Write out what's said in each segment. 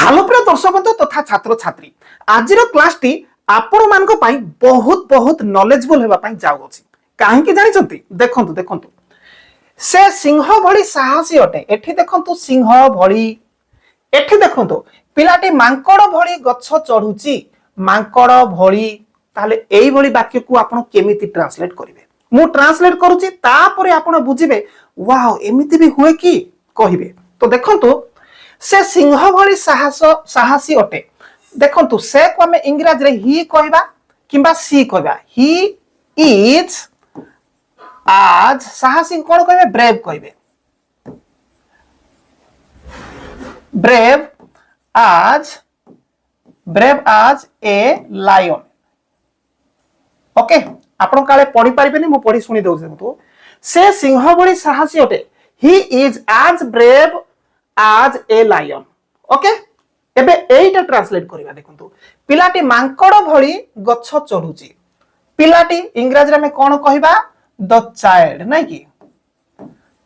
Hello प्रिय दर्शक बंधु तथा छात्र छात्री आज क्लास टी आपण मानक पई बहुत बहुत नॉलेजेबल हेबा पई जाउ अछि काहे कि जानि छथि देखंतु देखंतु से सिंह भଳି साहसी अटे एठी देखंतु सिंह भଳି एठी देखंतु पिलाटी मांकड़ भଳି गच्छ चढुची मांकड़ भଳି ताले एई भଳି वाक्य को आपण केमिति ट्रांसलेट करिवे मु ट्रांसलेट करूची तापरे आपण बुझिबे वाओ एमिति भी हुए कि कहिबे तो देखंतु से सिंह भଳି साहसी अटे देखंतु से को हमें इंग्रजी रे ही कहबा किबा सी कहबा ही इज आज साहसी कोन कहबे ब्रेव कहबे ब्रेव आज ए लायन ओके आपण काले पढी पारिबेनी मु पढी सुनी दउ देखंतु से सिंह भଳି साहसी अटे ही इज आज ब्रेव आज ए लायन ओके एबे एटा ट्रांसलेट करिवा देखंतु पिलाटी मांकड़ भଳି गच्छ चढुची पिलाटी इंग्रजी रे में कोन कहबा द चाइल्ड नै कि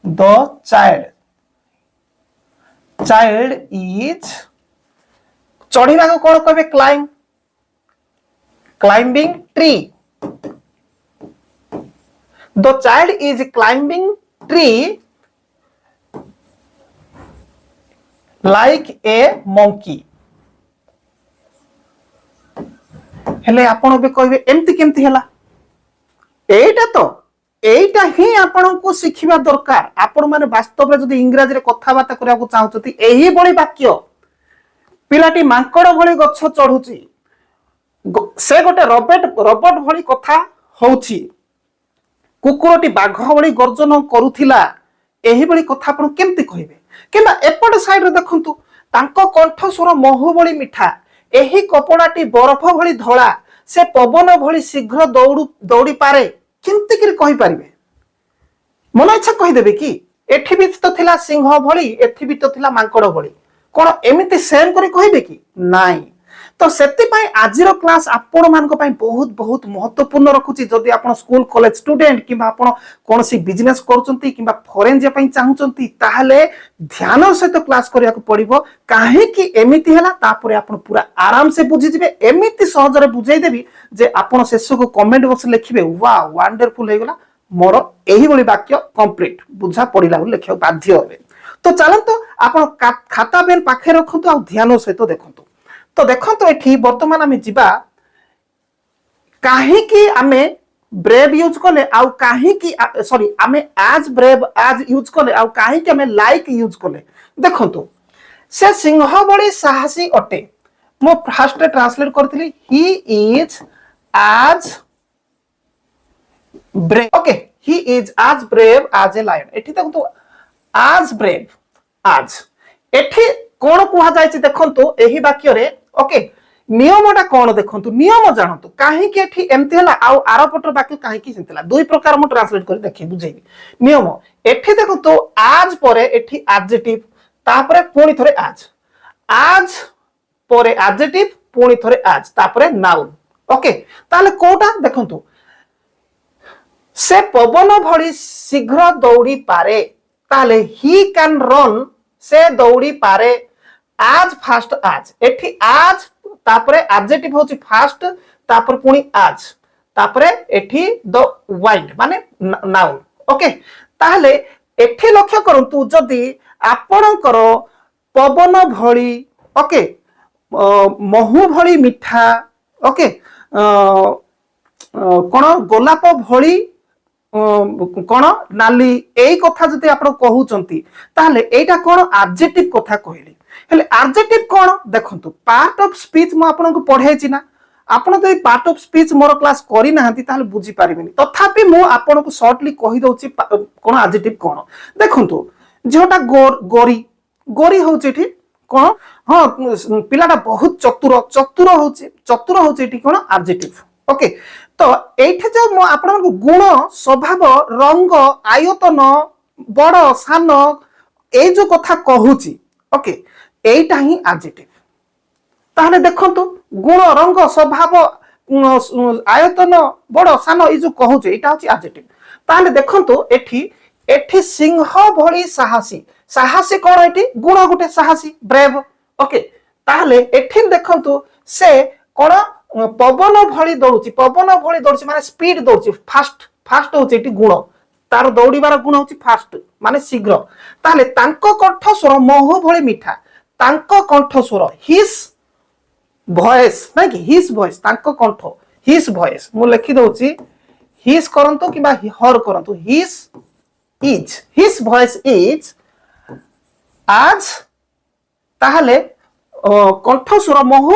द चाइल्ड इज चढ़ीबा को कोन कहबे climbing tree the child is climbing tree like a monkey हेले आपण बे कहबे एमती केमती हला एटा ही आपण को सिखिबा दरकार आपण माने वास्तव रे जदी इंग्रजी रे कथा बाता करिया को चाहउछती एही बळी वाक्य पिलाटी मांकड़ भଳି गच्छ चढुची से गोटे रोबोट भଳି कथा होउची कुकुरटी बाघ भଳି गर्जन करूथिला एही बळी कथा आपण केमती कहबे किंबा एपट साइड रे देखंतु तांको कंठ स्वर महु भଳି मिठा एही कपड़ाटी बरफ भଳି धळा से पवन भଳି शीघ्र दौड़ी पारे केमती कि कहि परिबे मन इच्छा कहि देबे कि एठी भी तो थिला सिंह भଳି एठी भी तो थिला मांकड़ भଳି कोन एमिति सेम करि कहिबे कि नाही तो सेति पई आजिर क्लास आपण मानक पई बहुत बहुत महत्वपूर्ण रखुची जदि आपण स्कूल कॉलेज स्टूडेंट किबा आपण कोनसी बिजनेस करचंती किबा फॉरेन जे पई चाहउचंती ताहले ध्यान सहित क्लास करिया को पड़िबो काहे कि एमिति हला तापरे आपण पूरा आराम से बुझि जिवे एमिति सहज रे बुझाई देबी जे आपण शेष को कमेंट बॉक्स लिखिबे वाह वंडरफुल हे गेला मोर एही बळी वाक्य कंप्लीट बुझा पड़िला लिखियो बाध्य होबे तो चलंतो आपण खाता पेन पाखे रखंतु आ ध्यान सहित देखंतु तो देखंतु एठी वर्तमान आमे जिबा काहे कि आमे ब्रेव यूज कले आ काहे कि सॉरी आमे आज ब्रेव आज यूज कले आ काहे कि आमे लाइक यूज कले देखंतु से सिंह भଳି साहसी अटे मो फर्स्ट ट्रांसलेट करथिली ही इज आज ब्रेव ओके ही इज आज ब्रेव आज ए लायन एठी देखंतु आज ब्रेव आज एठी कोन कुहा जायछि देखंतु एही वाक्य रे ओके नियमटा कोन देखंतु नियम जानंतु काहे कि एठी एमति हला आ आरपटर वाक्य काहे कि सिंतला दुई प्रकार मु ट्रांसलेट करि देखि बुझेबी नियम एठी देखंतु आज परे एठी एडजेक्टिव तापरे पुणी थरे आज परे एडजेक्टिव पुणी थरे आज तापरे नाउन ओके ताले कोटा देखंतु से पवन भଳି शीघ्र दौड़ी पारे ताले ही कैन रन से दौड़ी पारे आज फास्ट आज एठी आज तापरे एडजेक्टिव होची फास्ट तापर पुनी आज तापरे एठी द वाइल्ड माने नाउन ओके ताहले एठी लक्ष्य करंतु जदी आपणकर पवन भଳି ओके महु भଳି मिठा ओके कोन गोलाप भଳି कोन नाली एई कथा जति आपण कहउचंती ताहले एटा कोन एडजेक्टिव कथा कहली हेले एडजेक्टिव कोन देखंतु पार्ट ऑफ स्पीच म आपन को पढाई छी ना आपन तो part of speech more class करी नाहंती ताहले बुझी पारिबेनी तथापि मु आपन को शॉर्टली कहि दउची कोन एडजेक्टिव कोन देखंतु जेटा गोरी होची एठी कोन हां पिलाटा बहुत चतुर होची एठी कोन एडजेक्टिव ओके तो एठी जो मु आपन को गुण स्वभाव रंग आयतन बड़ सान ए जो कथा कहूची ओके एटा ही एडजेक्टिव ताहले देखंतु गुण रंग स्वभाव आयतन बड़ सान ए जो कहूचे एटा होची एडजेक्टिव ताहले देखंतु एठी एठी सिंह भଳି साहसी साहसी कोन एठी गुण गुटे साहसी ब्रेव ओके ताहले एठी देखंतु से कोन पवन भली दौड़ुची माने स्पीड दौड़ुची फास्ट फास्ट होची एठी गुण तार दौड़ीबार गुण होची फास्ट माने शीघ्र ताहले तांको कंठ स्वर महु भली मीठा तांको कंठ स्वर हिस वॉइस ना कि हिस वॉइस तांको कंठ हिस वॉइस मु लिखि दउची हिस करंतु किबा हर करंतु हिस वॉइस इज आज ताहले कंठ स्वर महु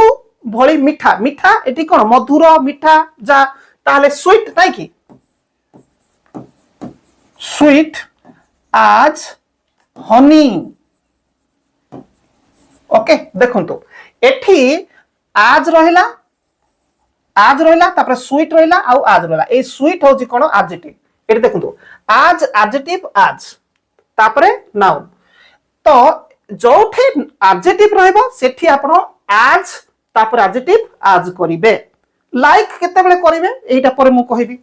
भली मीठा मीठा एटी कोन मधुर मीठा जा ताहले स्वीट नाइ कि स्वीट आज हनी ओके देखंतु एठी आज रहिला तापर स्वीट रहिला आउ आज रहिला ए स्वीट होची कोन एडजेक्टिव एटी देखंतु आज एडजेक्टिव आज तापर नाउन तो जोठे एडजेक्टिव रहबो सेठी आपण आज तापर एडजेक्टिव आज करिवे लाइक केते बेले करिवे एटा पर मु कहिबी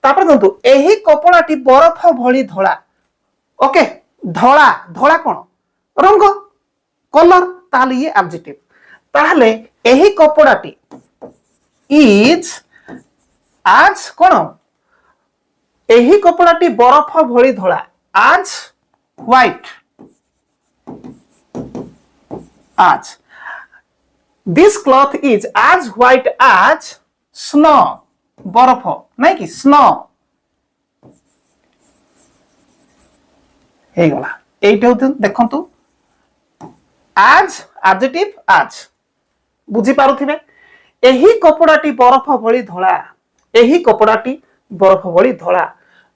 तापर देखंतु एही कपड़ाटी बरफ भली धळा ओके धळा धळा कोन रंग कलर ताले ये एडजेक्टिव ताहले एही कपड़ाटी इज आज कोन एही कपड़ाटी बरफ भली धळा आज व्हाइट आज this cloth is as white as snow बरफ नहीं कि स्नो हे गला एइटा देखंतु आज एडजेक्टिव आज बुझी पारुथिबे एही कपड़ाटी बरफ भली धळा एही कपड़ाटी बरफ भली धळा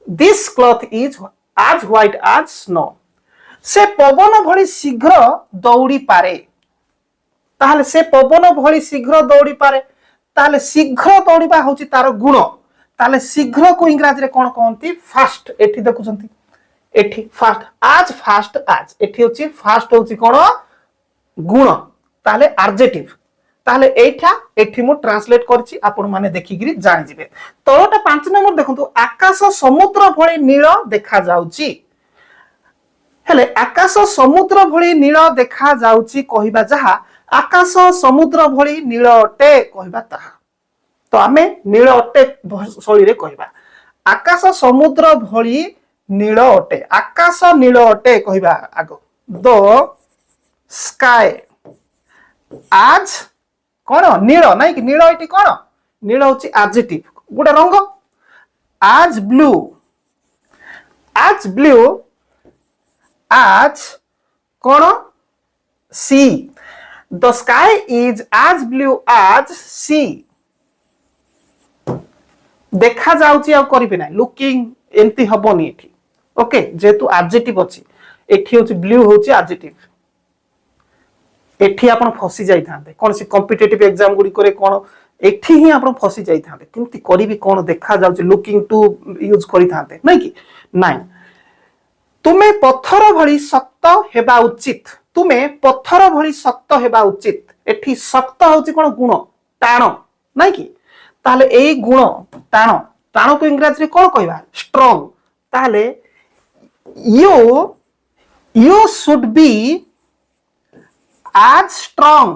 this cloth is as white as snow से पवन भली शीघ्र दौड़ी पारे ताहले से पवन भली शीघ्र दौड़ी पारे ताहले शीघ्र दौड़ीबा होची तार गुण ताहले शीघ्र को इंग्रजी रे कोन कहंती फास्ट एठी देखुचंती एठी फास्ट आज एठी होची फास्ट होची कोन गुण ताहले एडजेक्टिव ताहले एठा एठी मु ट्रांसलेट करछि आपण माने देखि गिरी जानि जिवे तळटा 5 नंबर देखंतु आकाश समुद्र भली नील देखा जाउची हेले आकाश समुद्र भली नील देखा जाउची कहिबा जहा आकाश समुद्र भली नील अटे कहिबा ताहा तो आमे नील अटे शैली रे कहिबा आकाश समुद्र भली नील अटे आकाश नील अटे कहिबा आगो द स्काई आज कोन नील नाइ कि नील एटी कोन नील होची एडजेक्टिव गुडा रंग आज ब्लू आज कोन सी the sky is as blue as sea देखा जाउची आ करिबे ना लुकिंग एंती हबोनी एठी ओके जेतु एडजेक्टिव अछि एठी होची ब्लू होची एडजेक्टिव एठी आपण फसी जाई थांते कोन सी कॉम्पिटिटिव एग्जाम गुडी करे कोन एठी ही आपण फसी जाई थांते किंती करिबी कोन देखा जाउची लुकिंग टू यूज करि थांते नै कि नाइ तुमे पत्थर भली शक्त हेबा उचित तुमे पत्थर भली शक्त हेबा उचित एठी शक्त होची कोन गुण टाण नै कि ताले एई गुण टाण टाण को इंग्रजी रे कोन कहबा स्ट्रांग ताले you should be as strong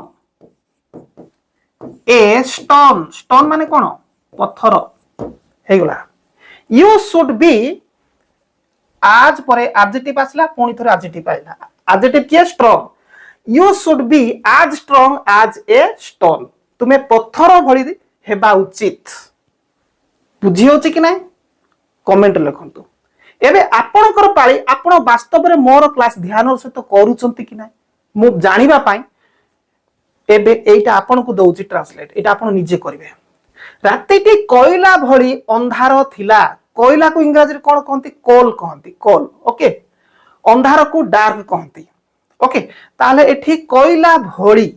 a stone माने कोन पत्थर हे गला you should be आज परे एडजेक्टिव आसला पुणी थोर एडजेक्टिव आइला एडजेक्टिव किया strong you should be as strong as a stone तुमे पत्थर भली हेबा उचित बुझी होची कि नाही कमेंट लिखंतु एबे आपनकर पाळी आपण वास्तव रे मोर क्लास ध्यान सहित करूचंती कि नाही मु जानिबा पाई एबे एटा आपण को दउची ट्रांसलेट एटा आपण निजे करिवे रातिटी कोइला भली अंधार थिला कोइला को इंग्रजी रे कोन कहंती कोल कहंती कोल ओके अंधार को डार्क कहंती ओके ताले एठी कोइला भली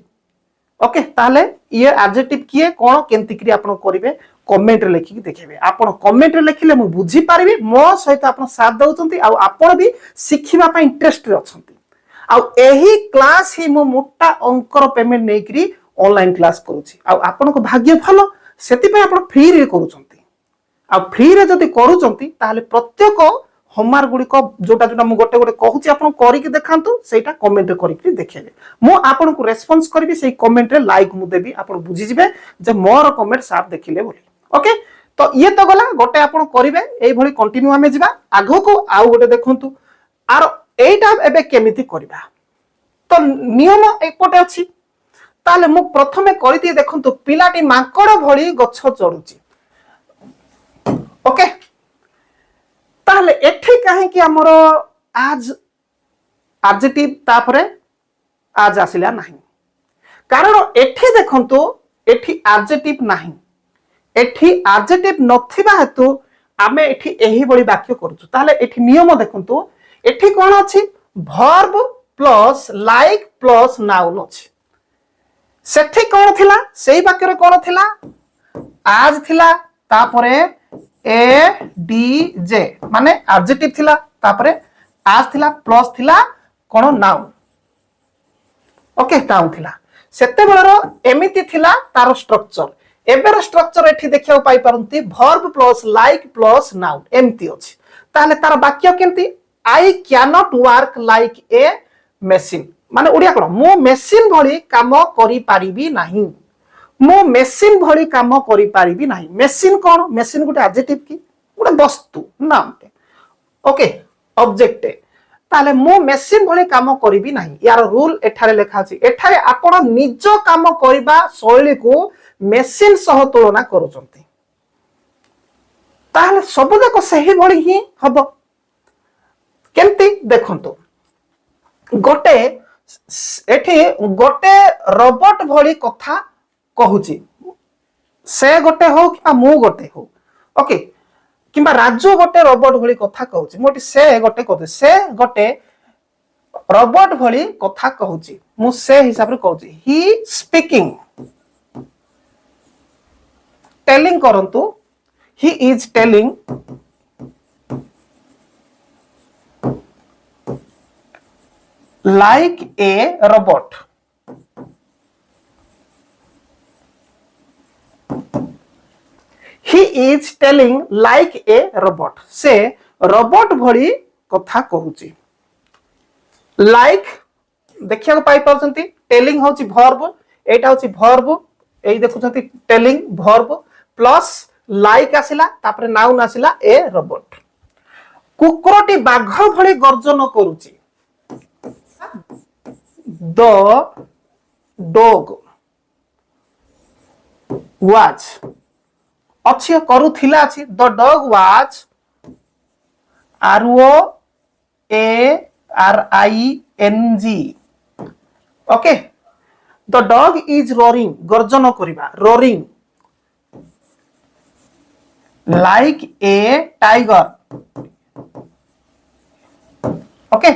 ओके ताले ये एडजेक्टिव किए कोन केंती करी आपण करिवे कमेंट रे लिखि देखिबे आपण कमेंट रे लिखिले मु बुझी पारिबे मो सहित आपण साथ दउचंती आ आपण भी सिखिबा पय इंटरेस्टेड अछंती आ एही क्लास ही मु मोटा अंकर पेमेंट नै करी ऑनलाइन क्लास करूची आ आपण को भाग्य भलो सेति पय आपण फ्री रे करूचंती आ फ्री रे जदी करूचंती ताले प्रत्येक होमवर्क गुड़िक जोटा जोटा मुझे गोटे गोटे कहूँ आप करके देखातु से कमेंट करके देखिए मुझे को रेस्पॉन्स करी से कमेंट रे लाइक मुझे देवी आप बुझीजे जे मोर कमेंट साफ देखिले बोली ओके। तो ये तो गला गोटे आप करेंगे ये कंटिन्यू आम जा आग को आउ गोटे देखु आर एटा एबे केमिति करबा तो नियम एकपटे अच्छी ताले मु प्रथमे करती देखंतु पिलाटी मांकड़ भली गछ चढ़ुची ओके ताले एठी काहे कि हमर आज एडजेक्टिव तापरे आज आसिला नाही कारण एठी देखंतु एठी एडजेक्टिव नाही एठी एडजेक्टिव नथिबा हेतु आमे एठी एही बळी वाक्य करूछु ताले एठी नियम देखंतु एठी कोन अछि verb plus like plus noun अछि सेठी कोन थिला सेही वाक्य रे कोन थिला आज थिला तापरे ए डी जे माने एडजेक्टिव थिला तापरे आज थिला प्लस थिला कोन नाउन ओके नाउन थिला सेते बेलरो एमिति थिला तार स्ट्रक्चर एबेर स्ट्रक्चर एठी देखिया पाई परंती verb plus like plus noun एमती अछि ताले तार वाक्य केमती I cannot work like a machine माने ओडिया कोन मो मशीन भली काम करि पारिबी नाही मो मशीन भली काम करि पारिबी नाही मशीन कोन मशीन गोटे एडजेक्टिव की गोटे वस्तु नाम ओके ऑब्जेक्ट ताले मो मशीन भली काम करिबी नाही यार रूल एठारे लेखा अछि एठारे आपण निज काम करिबा शैली को मशीन सह तुलना करूचंती ताले सब जाक सही भली ही हबो केमती देखंतु गोटे एठी गोटे रोबोट भली कथा कहूची से गोटे हो कि मु गोटे हो ओके किंबा राजू गोटे रोबोट भली कथा कहूची मोटी से गोटे कहते से गोटे रोबोट भली कथा कहूची मु से हिसाब रे कहूची ही स्पीकिंग टेलिंग करंतु he is telling like a robot he is telling like a robot से रोबोट भली कथा कहूची like देखिया को पाई परछंती टेलिंग होची वर्ब एटा होची वर्ब एई देखुछंती टेलिंग वर्ब प्लस like आसिला तापरे नाउन आसिला ए रोबोट कुकुरटी बाघ भली गर्जन करूची the dog was अच्छी करूथिला अछि the dog was ROARING okay the dog is roaring गर्जन करिबा roaring like a tiger okay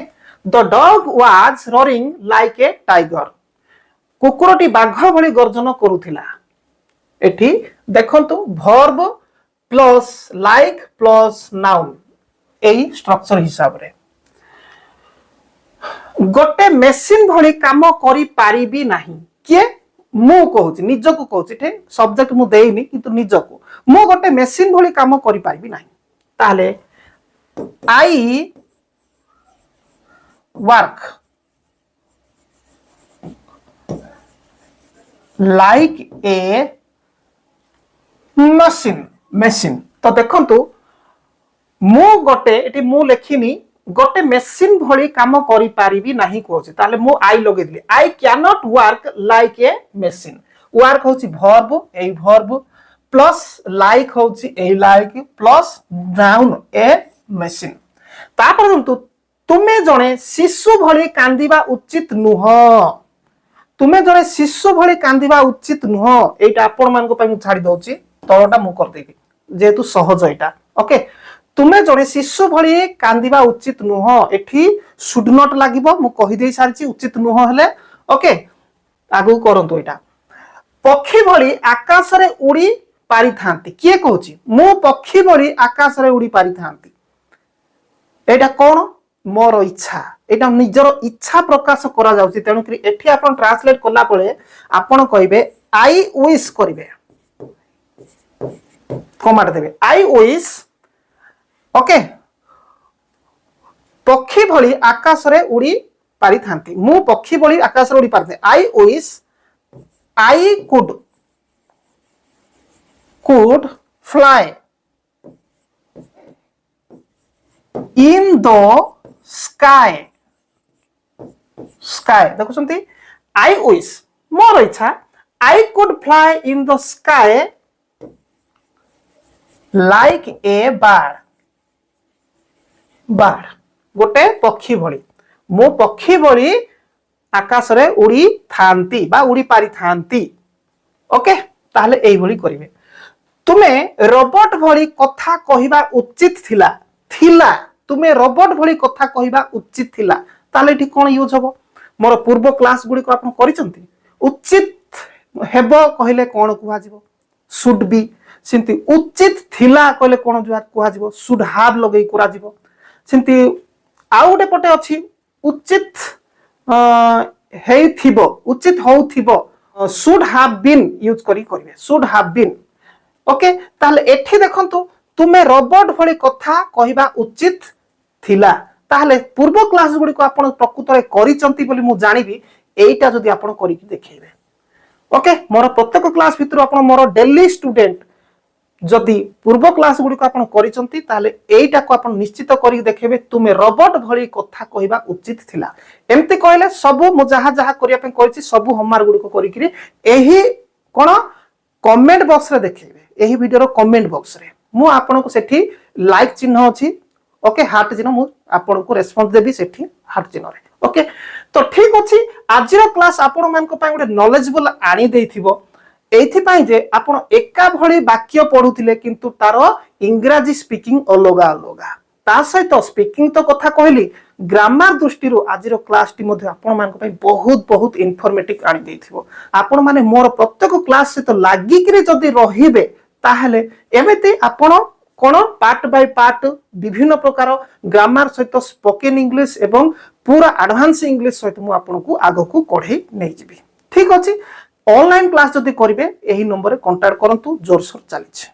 The dog was roaring like a tiger. कुकुरटी बाघ भली गर्जन करूथिला एठी देखंतु verb plus like plus noun एही स्ट्रक्चर हिसाब रे गोटे मशीन भली काम करि पारिबी नाही के मु कहूची निज को कहूची ठे सब्जेक्ट मु देइनी किंतु निज को मु गोटे मशीन भली काम करि पारिबी नाही ताले आई work like a machine तो देखंतु मु गोटे एटी मु लेखिनी गोटे मशीन भली काम करि पारिबी नाही कहूची ताले मु आई लगे दिली I cannot work like a machine work होची वर्ब ए वर्ब प्लस लाइक होची ए लाइक प्लस नाउन ए मशीन तापर तुमे जणे शिशु भली कांदिबा उचित नुह तुमे जणे शिशु भली कांदिबा उचित नुह एटा आपण मान को पई छाडी दोची तळटा मु कर देबी जेतु सहज एटा ओके तुमे जणे शिशु भली कांदिबा उचित नुह एठी शुड नॉट लागिबो मु कहि देई सारची उचित नुह हेले ओके आगु करंतु एटा पक्षी भली आकाश रे उड़ी पारी थांती किए कहूची मु पक्षी भली आकाश रे उड़ी पारी थांती एटा कोन मोर इच्छा एटा निजर इच्छा प्रकाश करा जाउची तेनु कि एठी आपण ट्रांसलेट करला पळे आपण कहिबे आई विश करिवे कमांड देबे आई विश ओके पक्षी भली आकाश रे उड़ी पारि थांती मु पक्षी भली आकाश रे उड़ी पारि I wish I could fly in the sky देखुछंती I wish मोर इच्छा I could fly in the sky like a bird गोटे पक्षी भली मो पक्षी भली आकाश रे उड़ी थांती बा उड़ी पारि थांती ओके ताहले एई भली करिवे तुमे रोबोट भली कथा कहिबा उचित थिला तुमे रोबोट भली कथा कहिबा उचित थिला ताले एठी कोन यूज हबो मोर पूर्व क्लास गुडी को आपन करिसंती उचित हेबो कहिले कोन कुहा जिवो शुड बी सिंती उचित थिला कहिले कोन कुहा जिवो शुड हैव लगै कुरा जिवो सिंती आ गोटे पटे अछि उचित हेई थिबो उचित हौ थिबो शुड हैव बीन यूज करी करिवे शुड हैव बीन ओके ताले एठी देखंतु तुमे रोबोट भली कथा कहिबा उचित थिला ताले पूर्व क्लास गुडी को आपण प्रकृत रे करिसंती बोली मु जानिबी एईटा जदी आपण करी कि देखैबे ओके मोर प्रत्येक क्लास भितर आपण मोर डेली स्टूडेंट जदि पूर्व क्लास गुडी को आपण करिसंती ताले एईटा को आपण निश्चित करी देखैबे तुमे रोबोट भली कथा कहिबा उचित थिला एम्ति कहले सब मु जहा जहा करिया पे करिछि सब होमवर्क गुडी को करी कि एही कोन कमेंट बॉक्स रे देखैबे एही वीडियो रो कमेंट बॉक्स रे मु आपन को सेठी लाइक चिन्ह अछि ओके हार्ट चिन्ह मु आपन को रेस्पॉन्स देबी सेठी हार्ट चिन्ह रे ओके तो ठीक अछि आज रो क्लास आपन मान को पय गोटे नॉलेजेबल आनी देथिबो एथि पय जे आपन एका भली वाक्य पढुथिले किंतु तारो इंग्रजी स्पीकिंग अलगा अलगा ता सहित स्पीकिंग तो कथा कहली ग्रामर दृष्टि रो आज रो क्लास टी मध्ये आपन मान को पय बहुत बहुत इन्फॉर्मेटिव आनी देथिबो आपन माने मोर प्रत्येक क्लास से तो लागि कि जदी रहिबे ताहले एमेते आपण कोन पार्ट बाय पार्ट विभिन्न प्रकार ग्रामर सहित स्पोकन इंग्लिश एवं पूरा एडवांस इंग्लिश सहित मु आपन को आगो को कढै नै जिबी ठीक अछि ऑनलाइन क्लास जदी करिवे एही नंबर रे कांटेक्ट करंतु जोरसोर चलिछ।